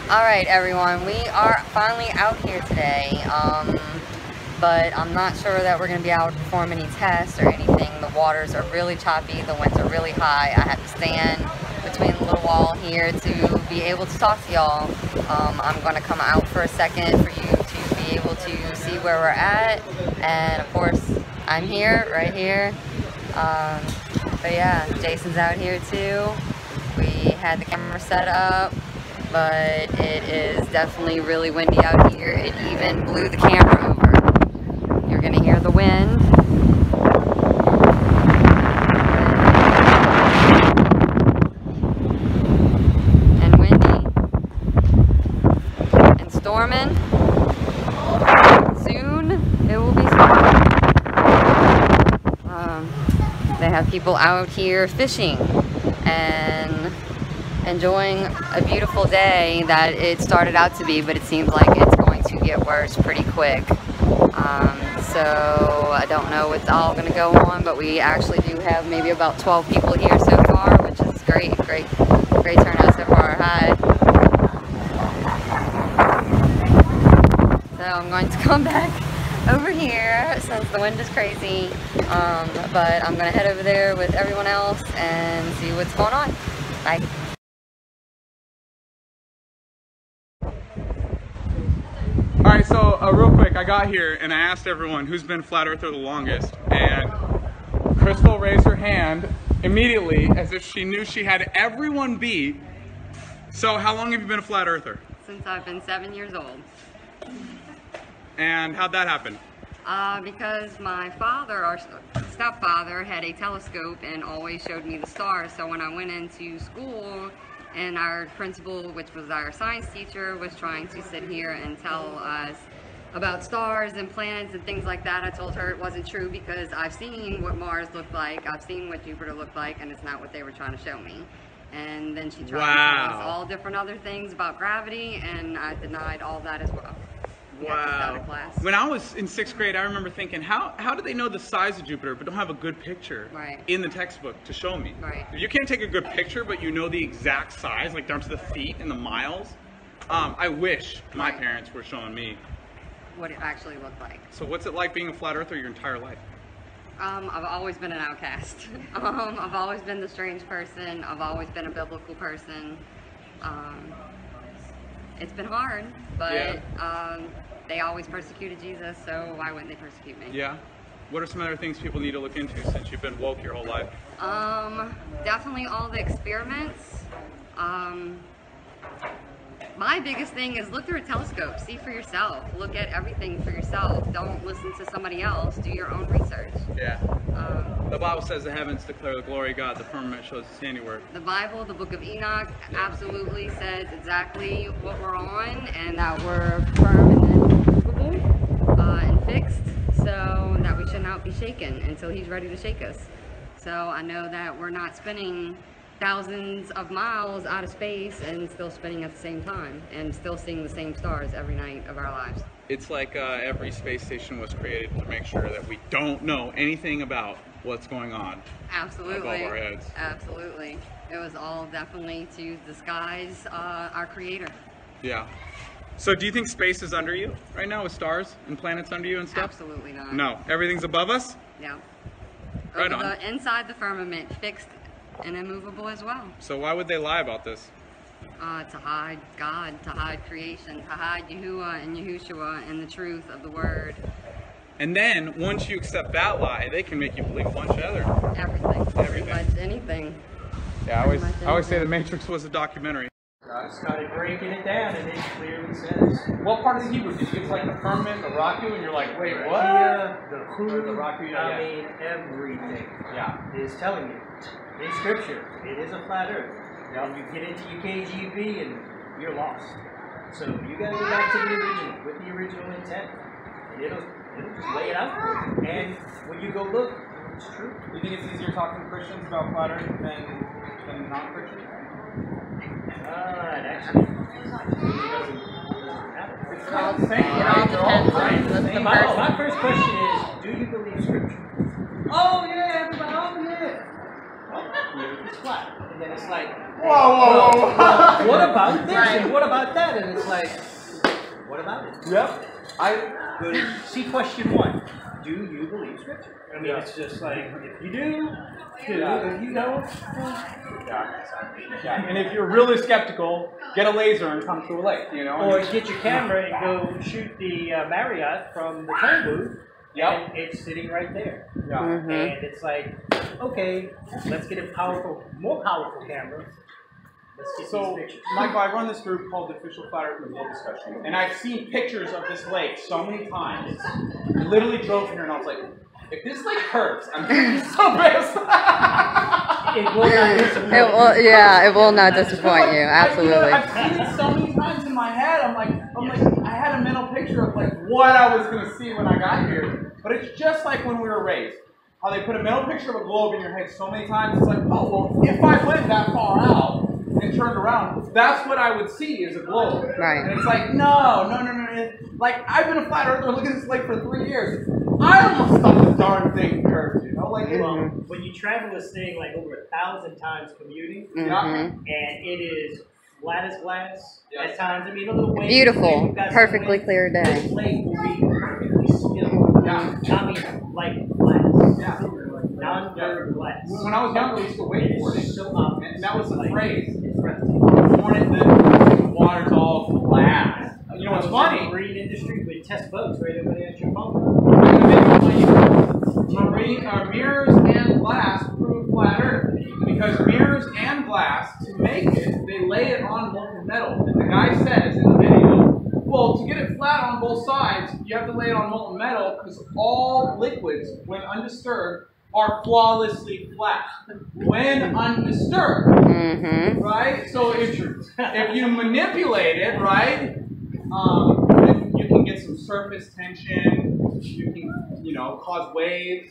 Alright everyone, we are finally out here today, but I'm not sure that we're going to be able to perform any tests or anything. The waters are really choppy, the winds are really high. I have to stand between the little wall here to be able to talk to y'all. I'm going to come out for a second for you to be able to see where we're at, and of course I'm here, right here. But yeah, Jason's out here too. We had the camera set up, but it is definitely really windy out here. It even blew the camera over. You're gonna hear the wind. And windy. And storming. Soon it will be storming. They have people out here fishing and enjoying a beautiful day that it started out to be, but it seems like it's going to get worse pretty quick. So I don't know what's all going to go on, but we actually do have maybe about 12 people here so far, which is great turnout so far. Hi. So I'm going to come back over here since the wind is crazy, but I'm going to head over there with everyone else and see what's going on. Bye. Alright, so real quick, I got here and I asked everyone who's been flat earther the longest, and Crystal raised her hand immediately as if she knew she had everyone beat. So how long have you been a flat earther? Since I've been 7 years old. And how'd that happen? Because my father, our stepfather, had a telescope and always showed me the stars. So when I went into school, and our principal, which was our science teacher, was trying to sit here and tell us about stars and planets and things like that, I told her it wasn't true because I've seen what Mars looked like, I've seen what Jupiter looked like, and it's not what they were trying to show me. And then she tried to tell us all different other things about gravity, and I denied all that as well. Wow. When I was in 6th grade, I remember thinking, how do they know the size of Jupiter but don't have a good picture in the textbook to show me? If you can't take a good picture but you know the exact size, like down to the feet and the miles, I wish my parents were showing me what it actually looked like. So what's it like being a flat earther your entire life? I've always been an outcast. I've always been the strange person. I've always been a biblical person. It's been hard, but they always persecuted Jesus, so why wouldn't they persecute me? Yeah. What are some other things people need to look into since you've been woke your whole life? Definitely all the experiments. My biggest thing is look through a telescope, see for yourself, look at everything for yourself. Don't listen to somebody else, do your own research. Yeah. The Bible says the heavens declare the glory of God, the firmament shows his handiwork. The Bible, the book of Enoch, absolutely says exactly what we're on, and that we're firm and immovable and fixed, so that we should not be shaken until he's ready to shake us. So I know that we're not spinning thousands of miles out of space and still spinning at the same time and still seeing the same stars every night of our lives. It's like every space station was created to make sure that we don't know anything about what's going on above our heads. Absolutely. It was all definitely to disguise our creator. Yeah. So do you think space is under you right now with stars and planets under you and stuff? Absolutely not. No. Everything's above us? Yeah. Right on. Inside the firmament, fixed and immovable as well. So why would they lie about this? To hide God, to hide creation, to hide Yahuwah and Yahushua and the truth of the Word. And then, once you accept that lie, they can make you believe a bunch of other... Everything. Pretty much anything. Yeah, I always say The Matrix was a documentary. God started breaking it down, and it clearly says... What part of the Hebrew? Did you get to like the firmament, the Raku, and you're like, wait, what? The Raku, I mean, everything is telling you. In Scripture, it is a flat earth. Now, you get into your KGB, and you're lost. So you got to go back to the original, with the original intent. And it'll just lay it out for you. And when you go look, it's true. Do you think it's easier talking to Christians about flat earth than non-Christians? Actually, it doesn't matter. It all depends. My first question is, do you believe Scripture? Oh, yeah, everybody, oh, yeah. Well, it's flat. And then it's like, whoa. Well, what about this and what about that? And it's like, what about it? Yep. See question 1. Do you believe Scripture? I mean, it's just like, if you do, if you don't. Yeah. And if you're really skeptical, get a laser and come to a lake, you know. Or get your camera and go shoot the Marriott from the toll booth. Yep. And it's sitting right there. Yeah. And it's like, okay, let's get a more powerful camera. Let's get these pictures. Michael, I run this group called the Official Flat Earth Globe Discussion, and I've seen pictures of this lake so many times. I literally drove here and I was like, if this lake hurts, I'm so pissed. It will not disappoint. It will not disappoint you. Absolutely. I've seen it so many times in my head. I'm like, I had a mental picture of like what I was gonna see when I got here. But it's just like when we were raised. How they put a mental picture of a globe in your head so many times. It's like, oh well, if I went that far out and turned around, that's what I would see is a globe. Right. And it's like, no. Like I've been a flat earther looking at this lake for 3 years. I almost thought the darn thing curved, you know? Like, when you travel this thing like over 1,000 times commuting, and it is flat as glass at times. I mean, a little wave. Beautiful, perfectly clear day. This lake will be perfectly still. I mean, like glass. Yeah. Non-bird glass. When I was younger, we used to wakeboarding. So and that was the phrase. It's breathtaking. The water's all glass. You know what's funny? Marine industry would test boats right over there at your phone. Mirrors and glass prove flat Earth because mirrors and glass, to make it, they lay it on molten metal. And the guy says in the video, well, to get it flat on both sides, you have to lay it on molten metal because all liquids, when undisturbed, are flawlessly flat when undisturbed. Right? So if you manipulate it, right, you can get some surface tension, you can, cause waves,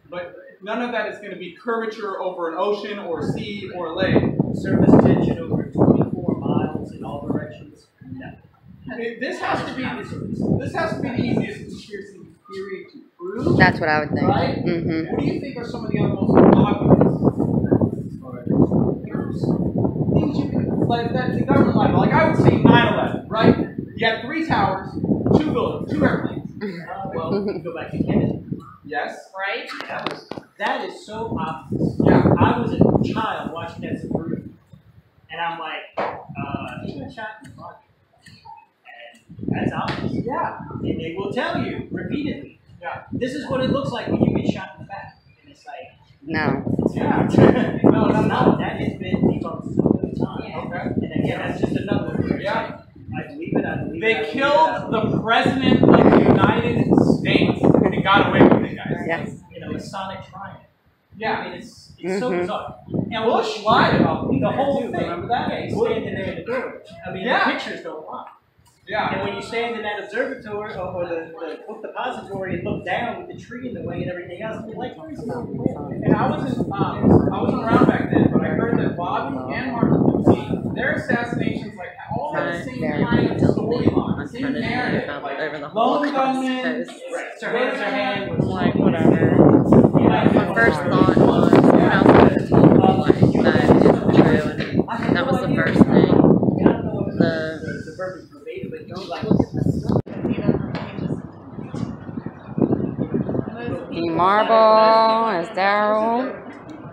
but none of that is going to be curvature over an ocean or sea or lake. Surface tension over 24 miles in all directions. No. This has to be the easiest conspiracy theory to prove. That's what I would think. Right? What do you think are some of the other most obvious things you can, like that the government level? Like I would say 9/11, right? You had 3 towers, 2 buildings, 2 airplanes. Well, we go back to Kennedy. Yes. Right? That is so obvious. Yeah. I was a child watching that Subaru, and I'm like, he got shot in the butt. And that's obvious. Yeah. And they will tell you repeatedly. Yeah. This is what it looks like when you get shot in the back. And it's like, No. yeah. No. That has been debunked so many times. Okay. And again, that's just another one. Yeah. I believe it. They killed the president of the United States and got away with it, guys. Yes. A sonic triumph. Yeah. I mean, it's so bizarre. And Bush lied about the whole thing. thing. Remember that? Yeah, he's standing there in the door. I mean, the pictures don't lie. Yeah. And when you stand in that observatory or the book depository and look down with the tree in the way and everything else, you're like, and I wasn't around back then, but I heard that Bobby and Martin Luther King, their assassinations all had the same kind of storyline, same narrative. Like lone gunmen, raise their hand was like whatever. My first thought was what else could have told me like that isn't true, and that was the first thing. The Marble is Daryl,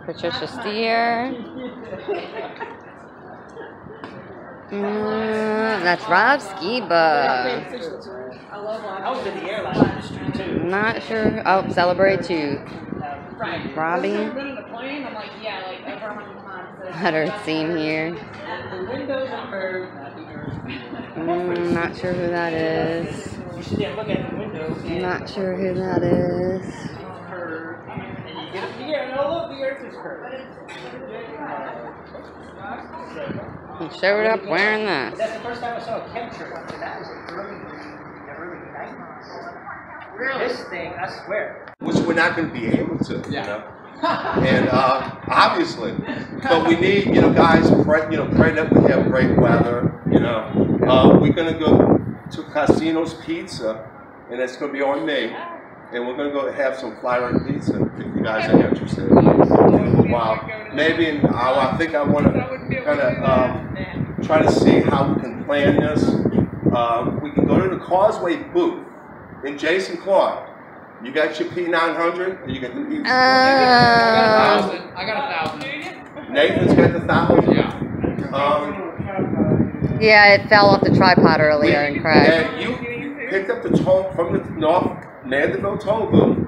Patricia Steer. That's Rob Skiba. I was in the airline industry too. Not sure. Oh, Celebrate too. Robbie. Letter scene here. Not sure who that is. You sit there and look at the windows. Not sure who that is. And you get here, and look, the earth is curved. He showed up wearing this. That's the first time I saw a chemtrail. That was a really Really? This thing, I swear. Which we're not going to be able to, you know. And obviously, but we need, guys, pray that we have great weather. We're going to go to Casino's Pizza, and it's going to be on me. And we're going to go have some flat earth pizza if you guys are interested. little while. Maybe I think I want to kind of try to see how we can plan this. We can go to the Causeway booth in Jason Clark. You got your P900? Or you got the P? I got 1,000. Nathan's got the 1,000? Yeah. Yeah, it fell off the tripod earlier and crashed. And you picked up the toll from the North Mandeville toll booth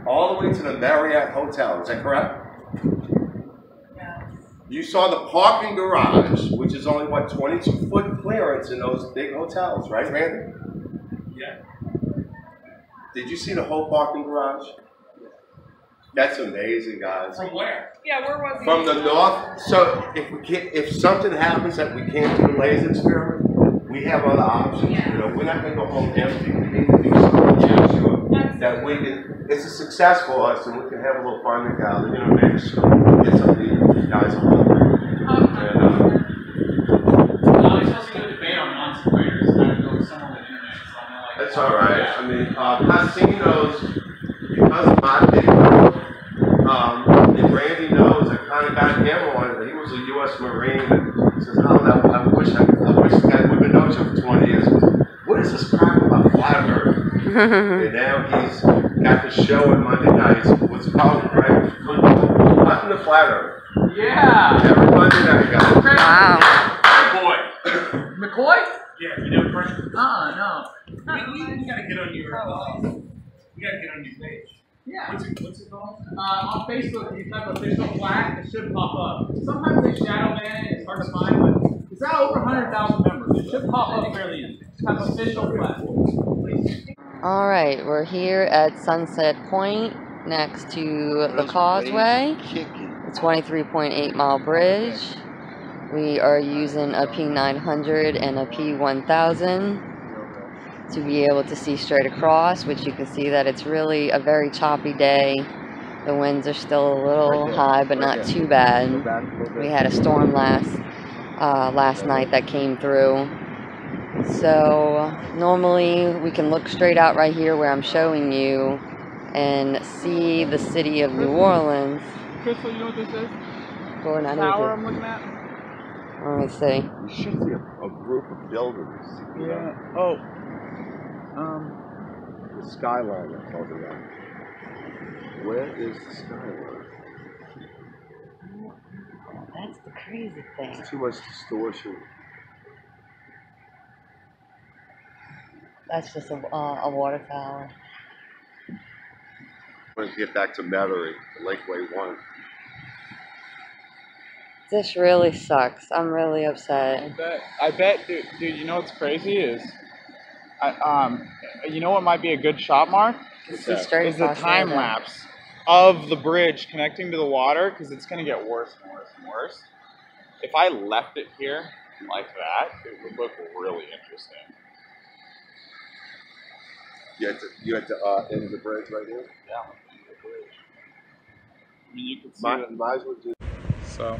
all the way to the Marriott Hotel. Is that correct? You saw the parking garage, which is only, what, 22-foot clearance in those big hotels, right, Randy? Yeah. Did you see the whole parking garage? That's amazing, guys. From where? Yeah, where was he? From the north. So if something happens that we can't do the laser experiment, we have other options. Yeah. You know, we're not going to go home empty. We need to do something to make sure that we can. It's a success for us, and we can have a little fun together. You know, maybe get some of these guys on. That's all right. I mean, casinos, because of my video, and Randy knows, I kind of got him on it. He was a U.S. Marine, and he says, "Oh, I wish that we've been known you for 20 years. What is this crap about flat Earth?" And now he's got the show on Monday nights. What's it called, right? Nothing to flat Earth. Yeah. Every Monday night, guys. Wow. Boy. McCoy? Yeah, you know Frank? No. You gotta get on your. You gotta get on your page. Yeah. What's it called? On Facebook, if you type official flag, it should pop up. Sometimes they shadow ban it, it's hard to find, but it's got over 100,000 members. It should pop up fairly easy. Type official flag. All right, we're here at Sunset Point next to the Causeway, the 23.8 mile bridge. We are using a P900 and a P1000 to be able to see straight across, which you can see that it's really a very choppy day. The winds are still a little high, but not too bad. We had a storm last night that came through. So normally we can look straight out right here where I'm showing you and see the city of New Orleans. Crystal, you know what this is? Well, not Tower I'm looking at? Let me see. You should see a group of buildings. Yeah. Oh. The skyline I'm talking about. Where is the skyline? That's the crazy thing. It's too much distortion. That's just a water tower. Let's get back to Metairie, Lakeway 1. This really sucks. I'm really upset. I bet, dude, you know what's crazy is, you know what might be a good shot mark? See straight Is the across time there. lapse of the bridge connecting to the water, because it's going to get worse and worse and worse. If I left it here like that, it would look really interesting. You had to end the bridge right here? Yeah, the bridge. I mean, you can see Might as well do. So,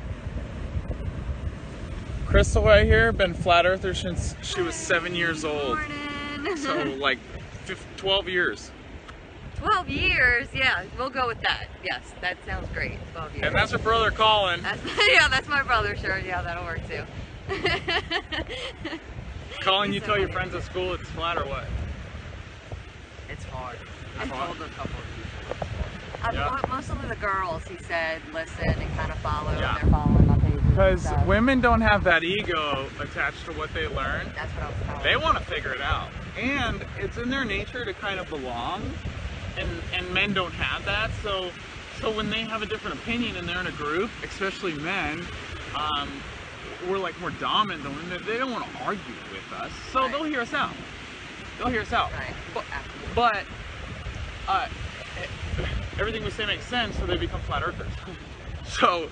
Crystal right here, been flat earther since she was 7 years old. Morning. So like 12 years. 12 years? Yeah, we'll go with that. Yes, that sounds great. 12 years. And that's her brother Colin. Yeah, that's my brother, sure. Yeah, that'll work too. Colin, you tell your friends at school it's flat or what? It's hard. I've hard? told a couple of people. Yeah. Most of the girls, he said, listen and kind of follow. Yeah. They're following my pages. Because women don't have that ego attached to what they learn. That's what I was telling They want to figure it out. And it's in their nature to kind of belong. And men don't have that. So when they have a different opinion and they're in a group, especially men, we're like more dominant than women. They don't want to argue with us. So Right. they'll hear us out. They'll hear us out. Right. But everything we say makes sense, so they become flat earthers. So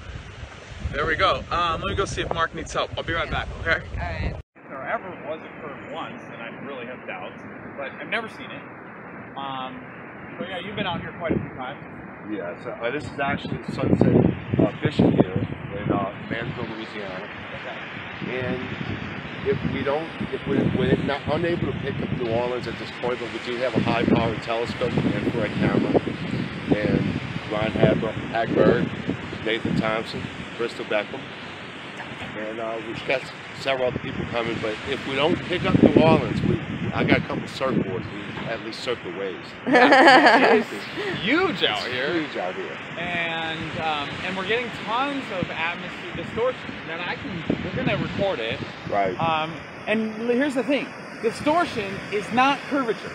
there we go. Let me go see if Mark needs help. I'll be right back, okay? Alright. There ever was a curve once, and I really have doubts, but I've never seen it. So yeah, you've been out here quite a few times. Yeah, so this is actually sunset fishing here in Mandeville, Louisiana. Okay. And if we're not unable to pick up New Orleans at this point, but we do have a high-powered telescope and infrared camera, and Ron Hagberg Nathan Thompson, Crystal Beckham, and we've got several other people coming. But if we don't pick up New Orleans, I got a couple of surfboards. We at least surf the waves. It's huge out here. Huge out here. And we're getting tons of atmosphere distortion. And we're gonna record it. Right. And here's the thing: distortion is not curvature.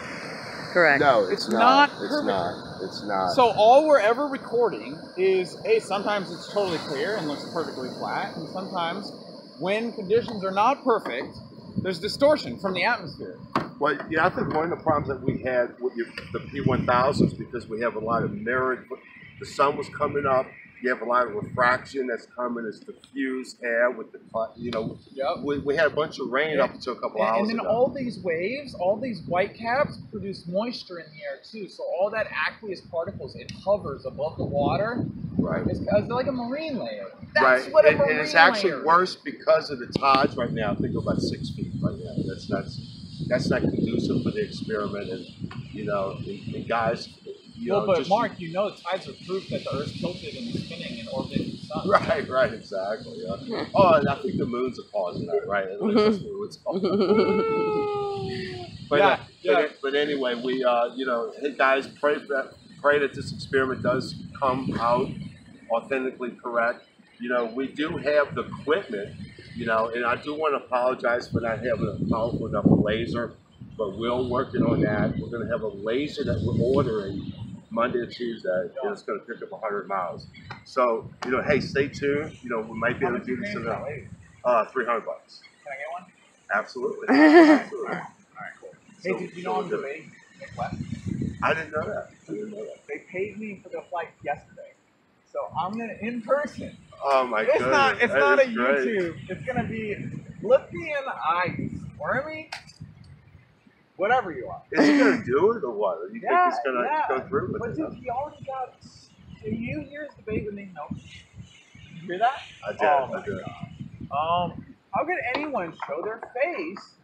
Correct. No, it's not. It's not. It's not. So all we're ever recording is, sometimes it's totally clear and looks perfectly flat, and sometimes when conditions are not perfect, there's distortion from the atmosphere. Well, yeah, I think one of the problems that we had with the P1000s, because we have a lot of mirrored, the sun was coming up, you have a lot of refraction that's coming, it's diffused air with the, we had a bunch of rain up until a couple hours ago. And then all these waves, all these white caps produce moisture in the air too. So all that aqueous particles, it hovers above the water. Right. It's like a marine layer. That's what a marine layer is. And it's actually worse because of the tides right now. I think about 6 feet right now. That's not conducive for the experiment, and and guys. But Mark, the tides are proof that the Earth's tilted and spinning and orbiting the sun. Right, exactly. Yeah. Oh, and I think the moon's a cause of that, right? That's what it's called. But anyway, we, hey guys, pray that this experiment does come out authentically correct. We do have the equipment, and I do want to apologize for not having a powerful enough laser, but we're working on that. We're going to have a laser that we're ordering Monday or Tuesday, and it's going to pick up 100 miles. So, hey, stay tuned. We might be able to do this in $300. Can I get one? Absolutely. Absolutely. All right, cool. Hey, did you know I'm debating West? I didn't know that. They paid me for the flight yesterday, so I'm gonna in person. Oh my goodness! It's not a YouTube. It's gonna be look me in the eyes, squirmy, whatever you are. Is he gonna do it or what? Or you think he's gonna go through with it? But dude, he already got. Do you hear his debate when they know? Did you hear that? I did. Oh my God. How could anyone show their face?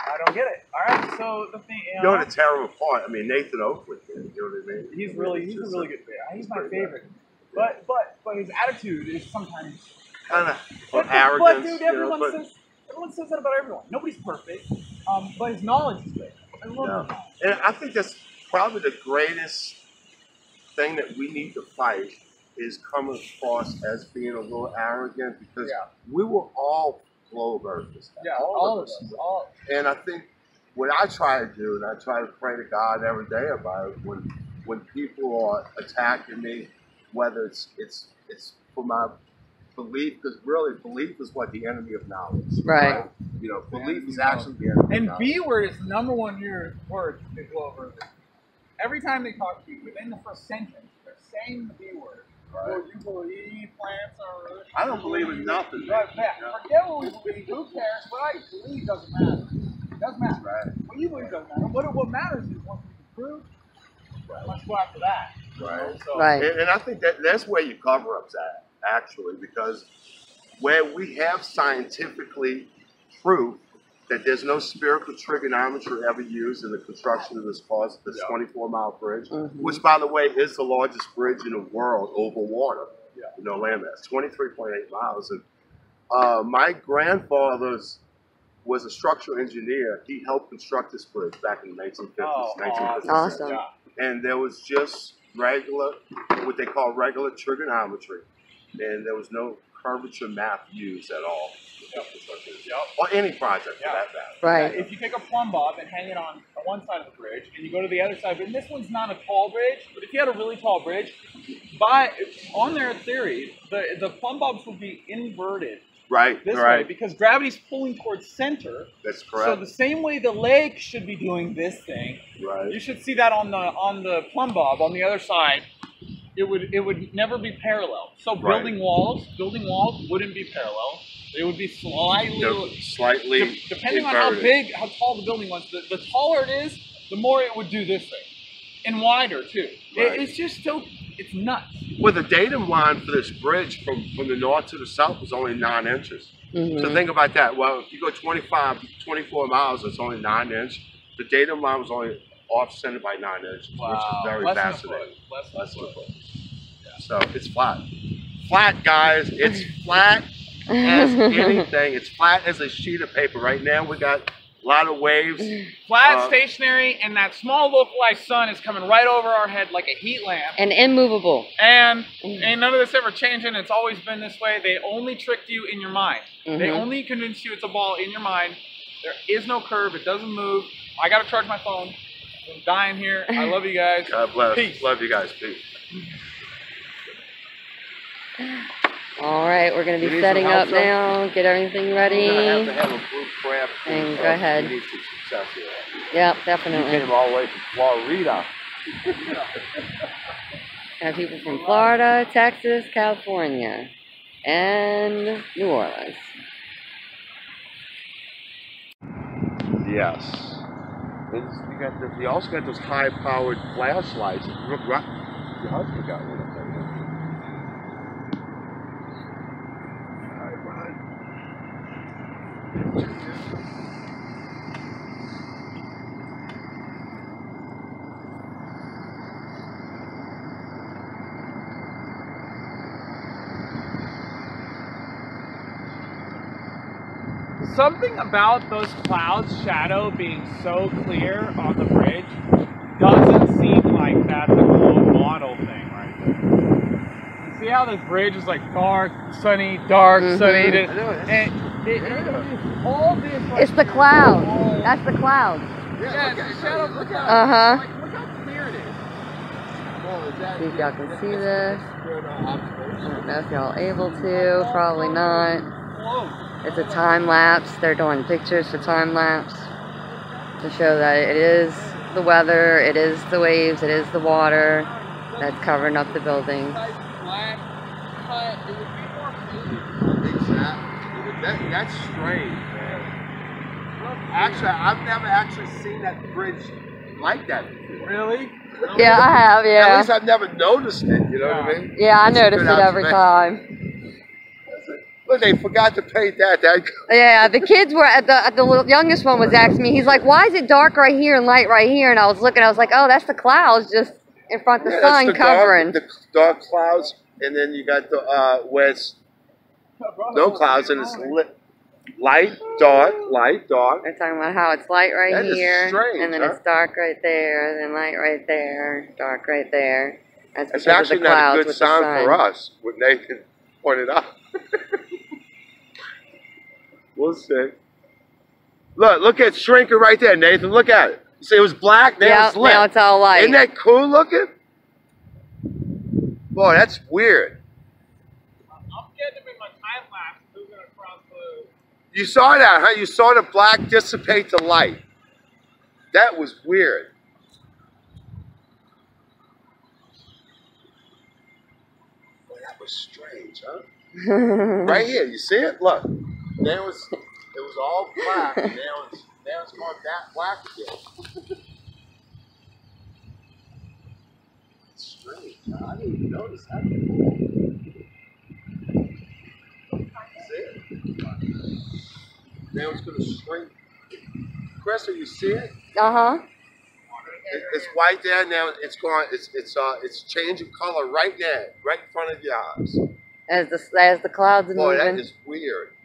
I don't get it. All right, so the thing, to tear him apart. I mean, Nathan Oakwood, you know what I mean? He's a really good player. He's my favorite. But his attitude is sometimes kind of arrogant. But dude, everyone says that about everyone. Nobody's perfect. But his knowledge is great. I love his knowledge. And I think that's probably the greatest thing that we need to fight is coming across as being a little arrogant, because we will all blow over this time. Yeah, all of us. And I think what I try to do, and I try to pray to God every day about it, when people are attacking me, whether it's for my belief, because really belief is what the enemy of knowledge. Right. Belief is actually the enemy of knowledge. And B word is the number one word to blow over. Every time they talk to you, within the first sentence, they're saying the B word. Right. Well, you believe plants are... I don't believe in nothing. Right, forget what we believe. Who cares? What I believe doesn't matter. It doesn't matter. Right. What you believe doesn't matter. What matters is what you can prove. Right. Let's go after that. Right. So, right. And I think that's where your cover-up's at, actually, because where we have scientifically proof that there's no spherical trigonometry ever used in the construction of this 24-mile bridge, which, by the way, is the largest bridge in the world over water, land mass, 23.8 miles. And my grandfather was a structural engineer. He helped construct this bridge back in the 1950s, 1956. Awesome. And there was just regular, what they call regular trigonometry, and there was no curvature map used at all. Or any project for that matter. Right. If you take a plumb bob and hang it on one side of the bridge, and you go to the other side, and this one's not a tall bridge, but if you had a really tall bridge, on their theory, the plumb bobs would be inverted. Right. This way, because gravity's pulling towards center. That's correct. So the same way the leg should be doing this thing, you should see that on the plumb bob on the other side. It would never be parallel. So building walls wouldn't be parallel. They would be slightly depending inverted. on how tall the building was. The taller it is, the more it would do this thing, and wider too. Right. It's just it's nuts. Well, the datum line for this bridge from the north to the south was only 9 inches. So think about that. Well, if you go 24 miles, it's only 9 inches. The datum line was only off-centered by 9 inches, which is very fascinating. Less than a foot. So it's flat. flat, guys. It's flat as anything. It's flat as a sheet of paper. Right now, we got a lot of waves. Flat, stationary, and that small localized sun is coming right over our head like a heat lamp. And immovable. And ain't none of this ever changing. It's always been this way. They only tricked you in your mind. They only convinced you it's a ball in your mind. There is no curve. It doesn't move. I got to charge my phone. I'm dying here. I love you guys. God bless. Peace. Love you guys. Peace. All right, we're going to be setting up now, get everything ready. We're going to have to have a blue crab. And go ahead. We need some success here. Yep, definitely. You came all the way from Florida. Have people from Florida, Texas, California, and New Orleans. Yes. You also got those high-powered flashlights. Your husband got one of them. Something about those clouds' shadow being so clear on the bridge doesn't seem like that's a cool model thing right there. You see how this bridge is like dark, sunny, sunny, and all this. Like, it's the cloud. That's the cloud. Yeah, it's the shadow. Look how, look how clear it is. See if y'all can see this. I don't know if y'all able to. Probably not. It's a time lapse. They're doing pictures for time lapse to show that it is the weather, it is the waves, it is the water that's covering up the building. Exactly. That's strange, man. Actually, I've never actually seen that bridge like that before. Really? Yeah, I have, yeah. At least I've never noticed it, you know what I mean? Yeah, I notice it every time. Look, they forgot to paint that. Yeah, the kids were the youngest one was asking me. He's like, "Why is it dark right here and light right here?" And I was looking. I was like, "Oh, that's the clouds just in front of the sun covering." The dark clouds, and then you got the where it's no clouds and it's lit, light, dark, light, dark. They're talking about how it's light right here, strange, and then it's dark right there, then light right there, dark right there. That's actually not a good sign for us. What Nathan pointed out. We'll see. Look at shrinking right there, Nathan. Look at it. You see, it was black, now it's lit. Now it's all light. Isn't that cool looking? Boy, that's weird. I'm getting them in my time lapse moving across the... You saw that, huh? You saw the black dissipate the light. That was weird. Boy, that was strange, huh? Right here, you see it? Look. Then it was all black, and now it's gone that black again. It's strange. I didn't even notice that before. See it? Now it's going to shrink. Crystal, you see it? It's white there now. It's gone. It's changing color right now, right in front of your eyes. As the clouds are moving. Boy, that is weird.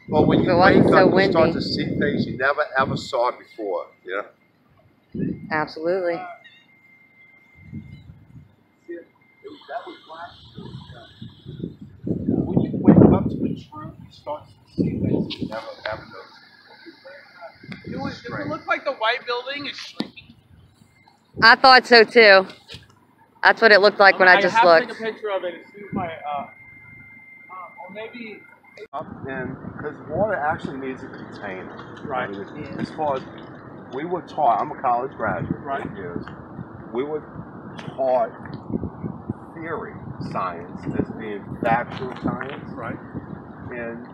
Well, when you wake up, you start to see things you never ever saw before, you know? Absolutely. That was black. When you wake up to the truth, you start to see things you never ever noticed. Does it look like the white building is shrinking? I thought so too. That's what it looked like when I just looked. Take a picture of it and see if my, or maybe... And because water actually needs a container. Right. As far as we were taught, I'm a college graduate. Right. Years, we were taught theory science as being factual science. Right. And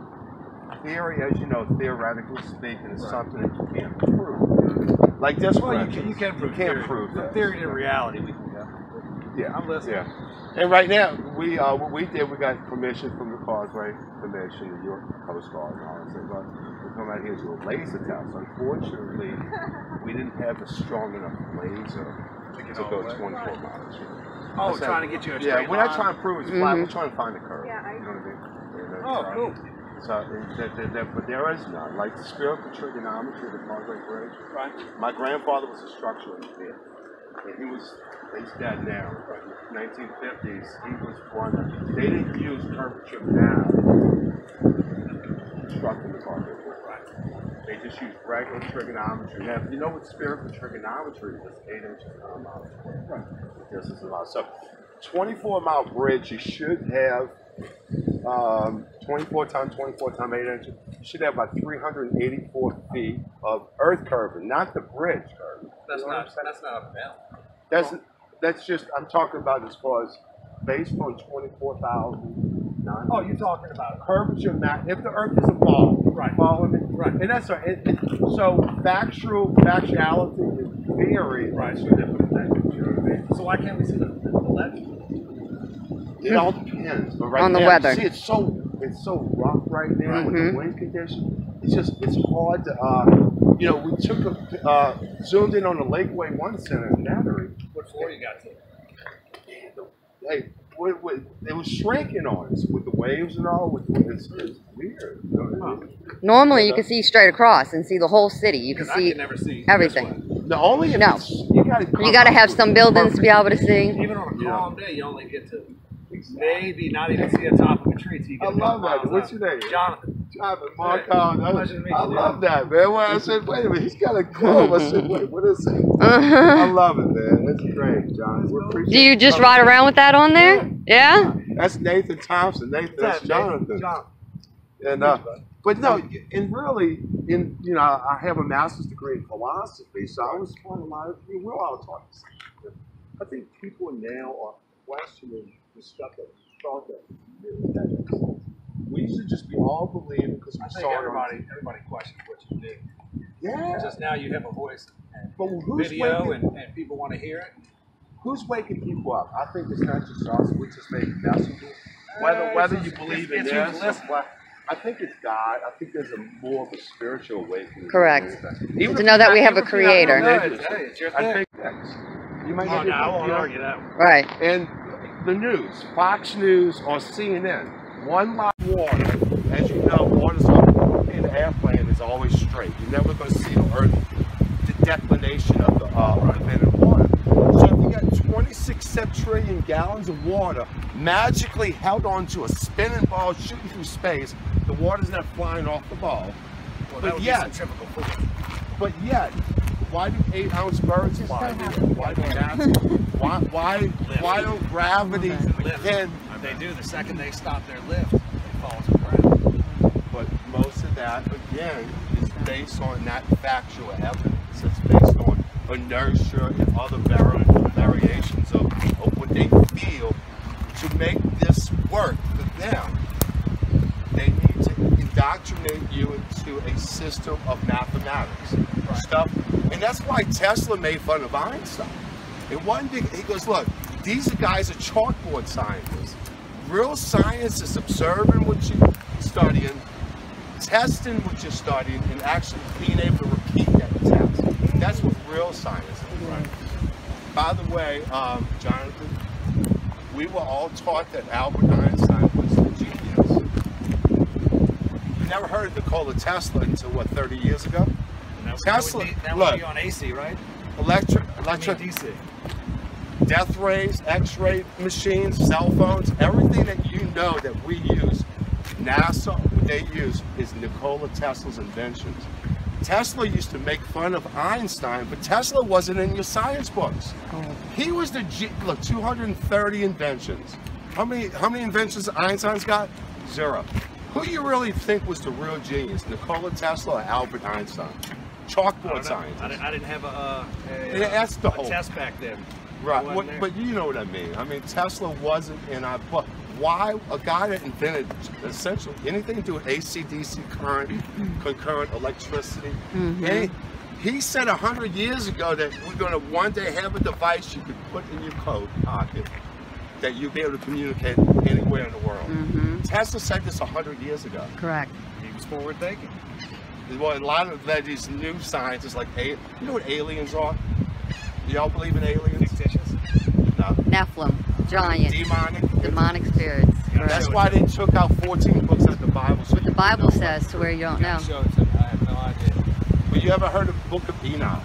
theory, as you know, theoretically speaking, is something that you can't prove. Like this one, you can't prove theory. Prove from theory to reality. We can go. Yeah, I'm listening. Yeah. And right now, what we did, we got permission from the Causeway Commission, the York Coast Guard, and all that. But we come out here to a laser test. Unfortunately, we didn't have a strong enough laser to go 24 miles. Oh, trying to get you a straight line. We're not trying to prove it's flat. We're trying to find the curve. Yeah, you know what I mean? Oh, cool. So, but there is none. Like the spherical trigonometry, the Causeway Bridge. Right. My grandfather was a structural engineer. And he's dead now. Right. 1950s, he was one. They didn't use curvature now constructing the Causeway Bridge. Right. They just used regular trigonometry. Now, you know what spherical trigonometry is? 8 inches per mile square. Right. This is a lot. So, 24-mile bridge, you should have 24 times 24 times 8 inches. You should have about 384 feet of earth curving, not the bridge curving. That's not up and down. That's just, I'm talking about as far as based on 24,000. Oh, you're talking about curvature map. If the earth is a ball, right? Follow me, right? And that's right. So factuality and theory, right? So different things. You know what I mean? So why can't we see the legend? It all depends. But right on the now, weather. See, it's so rough right now with the wind condition. It's hard to you know, we took zoomed in on the Lakeway 1 Center in Battery. What floor you got to? Hey, it was shrinking on us with the waves and all. It's weird. You know? Normally, you can see straight across and see the whole city. You can see, never see everything. The only you got to have some buildings to be able to see. Even on a calm day, you only get to maybe not even see the top of a tree. So you get I love that. What's your name? Johnathan. Mark, I love that, man. Well, I said, wait a minute, he's got a club. I said, wait, what is it? I love it, man. That's great, John. Do you just ride around with that on there? Yeah? That's Nathan Thompson. That's Johnathan. And but no, and really, you know, I have a master's degree in philosophy, so I was trying a lot of. We're all talking. I think people now are questioning the stuff that we thought that really we used to just be all believing because we saw everybody questions what you do. Yeah. Just now you have a voice and but who's video and people want to hear it. Who's waking people up? I think it's not just us. We just make messengers. Whether you believe in this, I think it's God. I think there's more of a spiritual awakening. Correct. Even to know that we have a creator. Hey, it's your thing. I think you might not I won't argue that one. Right. And the news, Fox News or CNN. One lot of water, as you know, water's in the airplane is always straight. You're never going to see the earth, the declination of the earth in water. So if you got 26 septrillion gallons of water magically held onto a spinning ball shooting through space, the water's not flying off the ball. Well, but yet, typical food. But yet, why do 8-ounce birds fly? Why do gnats? Why don't gravity then? They do. The second they stop their lift, they fall to the ground. But most of that, again, is based on not factual evidence. It's based on inertia and other variations of what they feel to make this work for them. They need to indoctrinate you into a system of mathematics stuff. And that's why Tesla made fun of Einstein. And one day, he goes, look, these guys are chalkboard scientists. Real science is observing what you're studying, testing what you're studying, and actually being able to repeat that test. That's what real science is. Right. By the way, Johnathan, we were all taught that Albert Einstein was a genius. You never heard of Nikola Tesla until, what, 30 years ago? Tesla, would be on AC, right? Electric, DC. Death rays, X-ray machines, cell phones, everything that you know that we use, NASA, what they use is Nikola Tesla's inventions. Tesla used to make fun of Einstein, but Tesla wasn't in your science books. He was the, look, 230 inventions. How many inventions Einstein's got? 0. Who do you really think was the real genius, Nikola Tesla or Albert Einstein? Chalkboard science. I didn't have a test back then. Right, but you know what I mean. I mean, Tesla wasn't in our book. Why a guy that invented essentially anything to do with AC/DC current, concurrent electricity? He said 100 years ago that we're going to one day have a device you could put in your coat pocket that you'll be able to communicate anywhere in the world. Tesla said this 100 years ago. Correct. He was forward thinking. Well, a lot of these new scientists, like, you know what aliens are? Do y'all believe in aliens? Fictitious? No. Nephilim. giant. Demonic spirits. That's why they took out 14 books of the Bible. So what the Bible says to where you don't know. Show it to me. I have no idea. But you ever heard of the book of Enoch?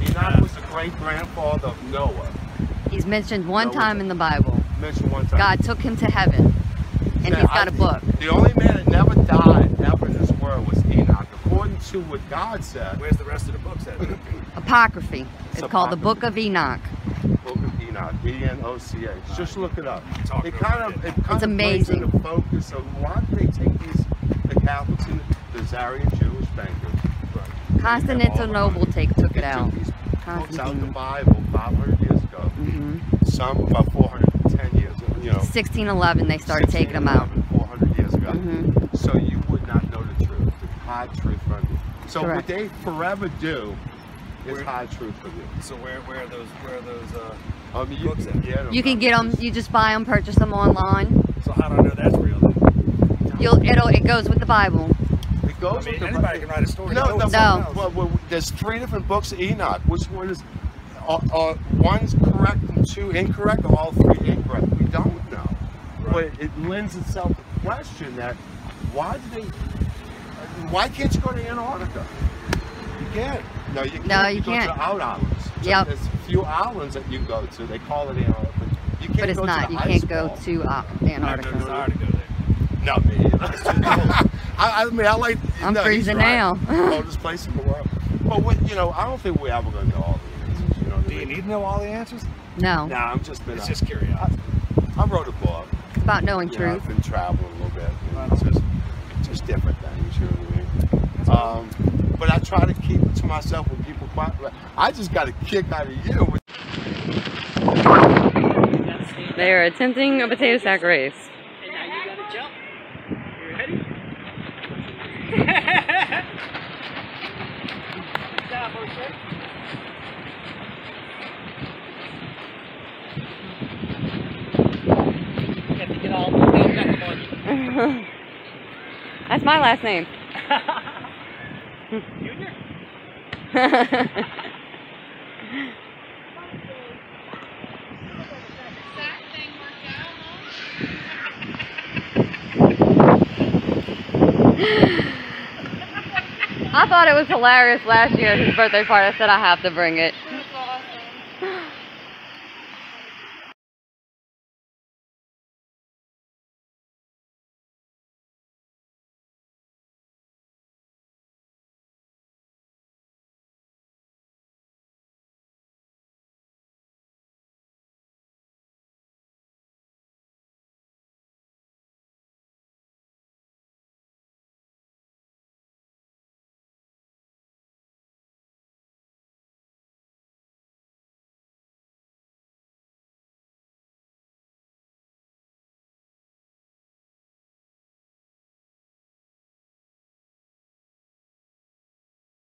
Enoch was the great-grandfather of Noah. He's mentioned one time in the Bible. Mentioned one time. God took him to heaven. And he's got a book. The only man that never died ever in this world was Enoch. According to what God said. Where's the rest of the books at? Apocryphy. It's called the Book of Enoch. Book of Enoch. E-N-O-C-H. Just look it up. It's amazing. Brings in the focus of why do they take the Catholics and the Zarian Jewish bankers. Constantinople took it out. Books out the Bible 500 years ago. Some about 410 years ago. 1611 they started taking them out. 400 years ago. So you would not know the truth. The hide truth from you. So Correct. what they forever do is hide truth from you. So where are those books at? Yeah, you can get them. You just buy them, purchase them online. So how do I know that's real then? It goes with the Bible. It goes with the Bible. Anybody can write a story. No. Well, there's 3 different books of Enoch. Which one is? One's correct and 2 incorrect, or all 3 incorrect? We don't know. Right. But it lends itself to question that why can't you go to Antarctica? You can't. No, you can't. No, you go can't. to the out islands. Yep. There's a few islands that you go to. They call it Antarctica. You can't But it's go not. to the You ice can't go ball. to Antarctica. No, me. I mean, I like. I'm freezing now. Coldest place in the world. But I don't think we're ever going to know all the answers. You know what I mean? Do you need to know all the answers? No. Nah, I'm just been. It's just curiosity. I wrote a book. It's about knowing truth. I've been traveling a little bit. It's just different things. You know what I mean? But I try to keep it to myself when people quiet. I just got a kick out of you. They are attempting a potato sack race. And now you gotta jump. You ready? Good job, Jose. You have to get all the way back on you. That's my last name. Junior? I thought it was hilarious last year at his birthday party. I said I have to bring it.